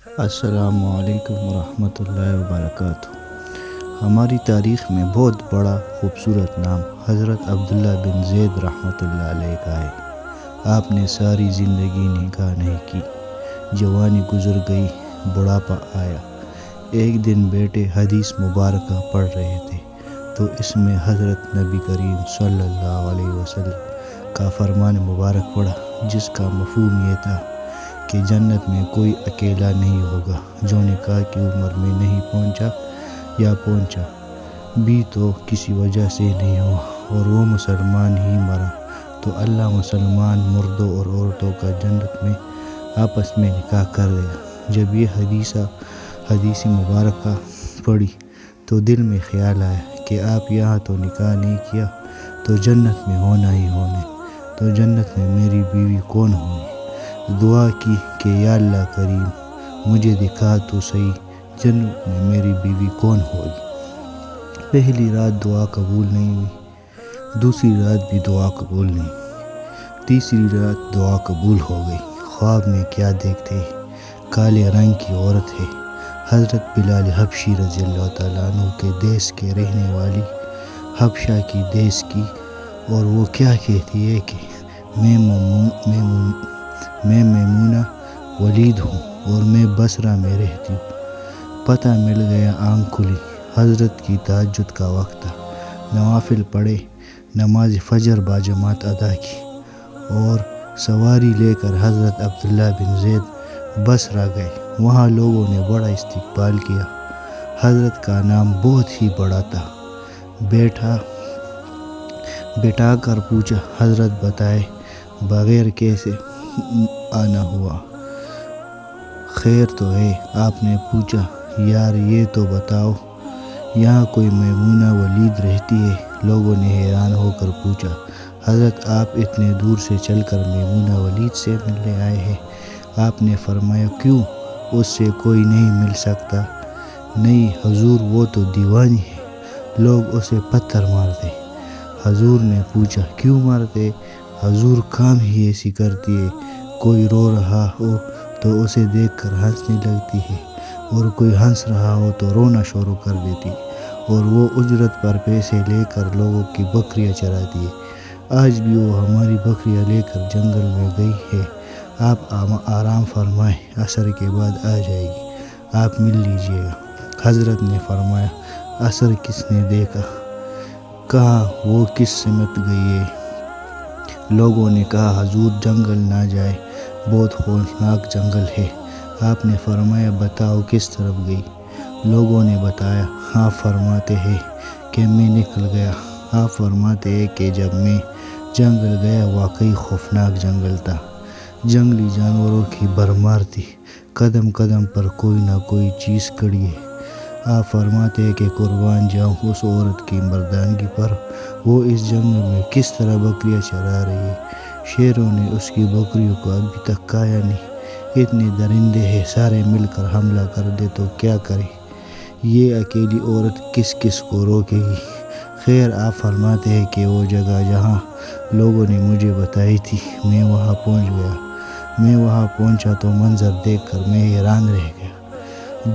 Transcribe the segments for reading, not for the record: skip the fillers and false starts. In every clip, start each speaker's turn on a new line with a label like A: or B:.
A: السلام علیکم ورحمۃ اللہ وبرکاتہ۔ ہماری تاریخ میں بہت بڑا خوبصورت نام حضرت عبداللہ بن زید رحمۃ اللہ علیہ کا ہے۔ آپ نے ساری زندگی نکاح نہیں کی، جوانی گزر گئی، بڑھاپا آیا۔ ایک دن بیٹے حدیث مبارکہ پڑھ رہے تھے تو اس میں حضرت نبی کریم صلی اللہ علیہ وسلم کا فرمان مبارک پڑھا، جس کا مفہوم یہ تھا کہ جنت میں کوئی اکیلا نہیں ہوگا جو نکاح کی عمر میں نہیں پہنچا یا پہنچا بھی تو کسی وجہ سے نہیں ہوا، اور وہ مسلمان ہی مرا تو اللہ مسلمان مردوں اور عورتوں کا جنت میں آپس میں نکاح کر دے گا۔ جب یہ حدیث مبارکہ پڑھی تو دل میں خیال آیا کہ آپ یہاں تو نکاح نہیں کیا تو جنت میں ہونا ہی ہونا، تو جنت میں میری بیوی کون ہوگی؟ دعا کی کہ یا اللہ کریم مجھے دکھا تو صحیح جنت میں میری بیوی کون ہوگی۔ پہلی رات دعا قبول نہیں ہوئی، دوسری رات بھی دعا قبول نہیں، تیسری رات دعا قبول ہو گئی۔ خواب میں کیا دیکھتے ہیں؟ کالے رنگ کی عورت ہے، حضرت بلال حبشی رضی اللہ تعالیٰ عنہ کے دیس کے رہنے والی، حبشہ کی دیس کی، اور وہ کیا کہتی ہے کہ میں میمونہ ولید ہوں اور میں بصرہ میں رہتی ہوں۔ پتہ مل گیا، آنکھ کھلی، حضرت کی تہجد کا وقت تھا۔ نوافل پڑھے، نماز فجر باجماعت ادا کی اور سواری لے کر حضرت عبداللہ بن زید بصرہ گئے۔ وہاں لوگوں نے بڑا استقبال کیا، حضرت کا نام بہت ہی بڑا تھا۔ بٹھا کر پوچھا، حضرت بتائے بغیر کیسے آنا ہوا؟ خیر تو ہے؟ آپ نے پوچھا، یار یہ تو بتاؤ یہاں کوئی میمونہ ولید رہتی ہے؟ لوگوں نے حیران ہو کر پوچھا، حضرت آپ اتنے دور سے چل کر میمونہ ولید سے ملنے آئے ہیں؟ آپ نے فرمایا، کیوں، اس سے کوئی نہیں مل سکتا؟ نہیں حضور، وہ تو دیوانی ہے، لوگ اسے پتھر مارتے۔ حضور نے پوچھا، کیوں مارتے؟ حضور کام ہی ایسی کرتی ہے، کوئی رو رہا ہو تو اسے دیکھ کر ہنسنے لگتی ہے، اور کوئی ہنس رہا ہو تو رونا شروع کر دیتی ہے، اور وہ اجرت پر پیسے لے کر لوگوں کی بکریاں چراتی ہے۔ آج بھی وہ ہماری بکریاں لے کر جنگل میں گئی ہے، آپ آرام فرمائیں، عصر کے بعد آ جائے گی، آپ مل لیجئے گا۔ حضرت نے فرمایا، عصر کس نے دیکھا؟ کہاں وہ کس سمت گئی ہے؟ لوگوں نے کہا، حضور جنگل نہ جائے، بہت خوفناک جنگل ہے۔ آپ نے فرمایا، بتاؤ کس طرف گئی؟ لوگوں نے بتایا۔ آپ فرماتے ہیں کہ میں نکل گیا۔ آپ فرماتے ہیں کہ جب میں جنگل گیا واقعی خوفناک جنگل تھا، جنگلی جانوروں کی بھرمار تھی، قدم قدم پر کوئی نہ کوئی چیز کھڑی ہے۔ آپ فرماتے ہیں کہ قربان جاؤں اس عورت کی مردانگی پر، وہ اس جنگل میں کس طرح بکریاں چرا رہی ہے، شیروں نے اس کی بکریوں کو ابھی تک کھایا نہیں، اتنے درندے ہیں، سارے مل کر حملہ کر دے تو کیا کرے، یہ اکیلی عورت کس کس کو روکے گی؟ خیر، آپ فرماتے ہیں کہ وہ جگہ جہاں لوگوں نے مجھے بتائی تھی میں وہاں پہنچ گیا۔ میں وہاں پہنچا تو منظر دیکھ کر میں حیران رہ گیا۔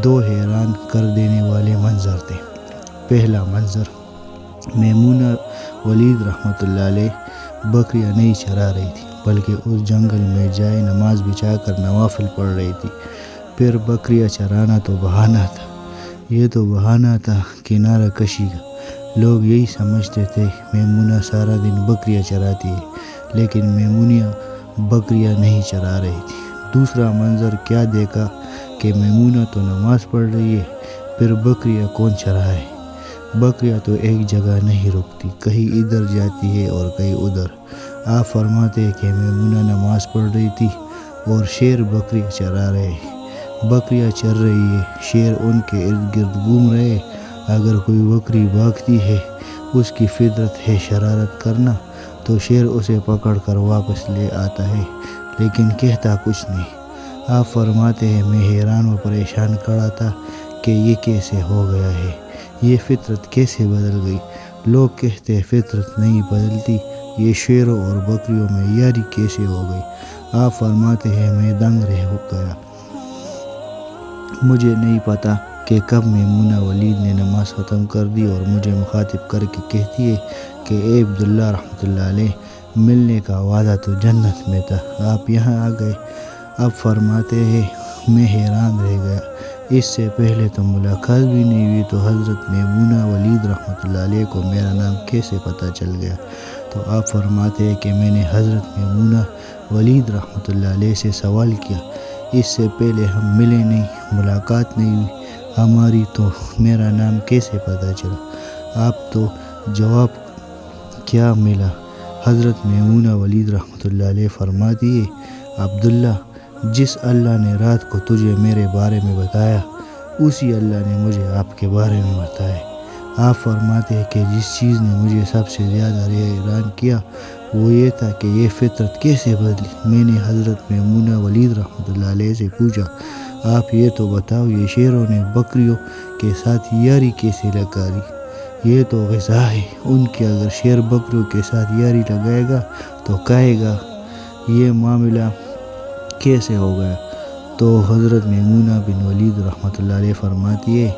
A: دو حیران کر دینے والے منظر تھے۔ پہلا منظر، میمونہ ولید رحمۃ اللہ علیہ بکریاں نہیں چرا رہی تھی بلکہ اس جنگل میں جائے نماز بچھا کر نوافل پڑھ رہی تھی۔ پھر بکریاں چرانا تو بہانہ تھا، یہ تو بہانہ تھا کنارہ کشی کا۔ لوگ یہی سمجھتے تھے میمونہ سارا دن بکریاں چراتی ہے، لیکن میمونہ بکریاں نہیں چرا رہی تھی۔ دوسرا منظر کیا دیکھا کہ میمونہ تو نماز پڑھ رہی ہے، پھر بکریاں کون چرائے؟ بکریاں تو ایک جگہ نہیں رکتی، کہیں ادھر جاتی ہے اور کہیں ادھر۔ آپ فرماتے ہیں کہ میمونہ نماز پڑھ رہی تھی اور شیر بکریاں چرا رہے ہیں۔ بکریاں چر رہی ہے، شیر ان کے ارد گرد گھوم رہے۔ اگر کوئی بکری بھاگتی ہے، اس کی فطرت ہے شرارت کرنا، تو شیر اسے پکڑ کر واپس لے آتا ہے، لیکن کہتا کچھ نہیں۔ آپ فرماتے ہیں میں حیران و پریشان کھڑا تھا کہ یہ کیسے ہو گیا ہے، یہ فطرت کیسے بدل گئی؟ لوگ کہتے فطرت نہیں بدلتی، یہ شیروں اور بکریوں میں یاری کیسے ہو گئی؟ آپ فرماتے ہیں میں دنگ رہ گیا۔ مجھے نہیں پتہ کہ کب میمونہ ولید نے نماز ختم کر دی اور مجھے مخاطب کر کے کہتی ہے کہ اے عبداللہ رحمۃ اللہ علیہ، ملنے کا وعدہ تو جنت میں تھا، آپ یہاں آ گئے۔ اب فرماتے ہیں میں حیران رہ گیا، اس سے پہلے تو ملاقات بھی نہیں ہوئی، تو حضرت میمونہ ولید رحمۃ اللہ علیہ کو میرا نام کیسے پتہ چل گیا؟ تو آپ فرماتے ہیں کہ میں نے حضرت میمونہ ولید رحمۃ اللہ علیہ سے سوال کیا، اس سے پہلے ہم ملے نہیں، ملاقات نہیں ہوئی ہماری، تو میرا نام کیسے پتہ چلا؟ آپ تو جواب کیا ملا؟ حضرت میمونہ ولید رحمۃ اللہ علیہ فرماتی ہے عبداللہ، جس اللہ نے رات کو تجھے میرے بارے میں بتایا، اسی اللہ نے مجھے آپ کے بارے میں بتایا۔ آپ فرماتے ہیں کہ جس چیز نے مجھے سب سے زیادہ حیران کیا وہ یہ تھا کہ یہ فطرت کیسے بدلی۔ میں نے حضرت میمونہ ولید رحمۃ اللہ علیہ سے پوچھا، آپ یہ تو بتاؤ یہ شیروں نے بکریوں کے ساتھ یاری کیسے لگا دی؟ یہ تو غذا ہے ان کی، اگر شیر بکریوں کے ساتھ یاری لگائے گا تو کہے گا یہ معاملہ کیسے ہو گیا؟ تو حضرت میمونہ بن ولید رحمۃ اللہ علیہ فرماتی ہے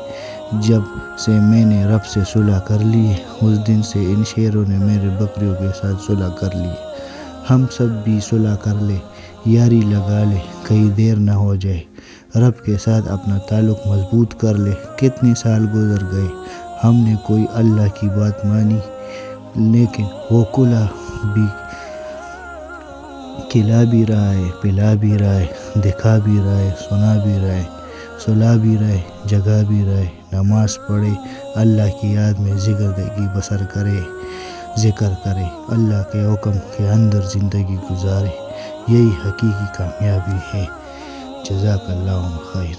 A: جب سے میں نے رب سے صلح کر لی ہے، اس دن سے ان شیروں نے میرے بکریوں کے ساتھ صلح کر لی ہے۔ ہم سب بھی صلح کر لے، یاری لگا لے، کہیں دیر نہ ہو جائے، رب کے ساتھ اپنا تعلق مضبوط کر لے۔ کتنے سال گزر گئے، ہم نے کوئی اللہ کی بات مانی، لیکن وہ کھلا بھی رہا ہے، پلا بھی رہا ہے، دکھا بھی رہا ہے، سنا بھی رہا ہے، سلا بھی رہا ہے، جگا بھی رہا ہے، نماز پڑھے، اللہ کی یاد میں زندگی بسر کرے، ذکر کرے، اللہ کے حکم کے اندر زندگی گزارے، یہی حقیقی کامیابی ہے۔ جزاک اللہ خیر۔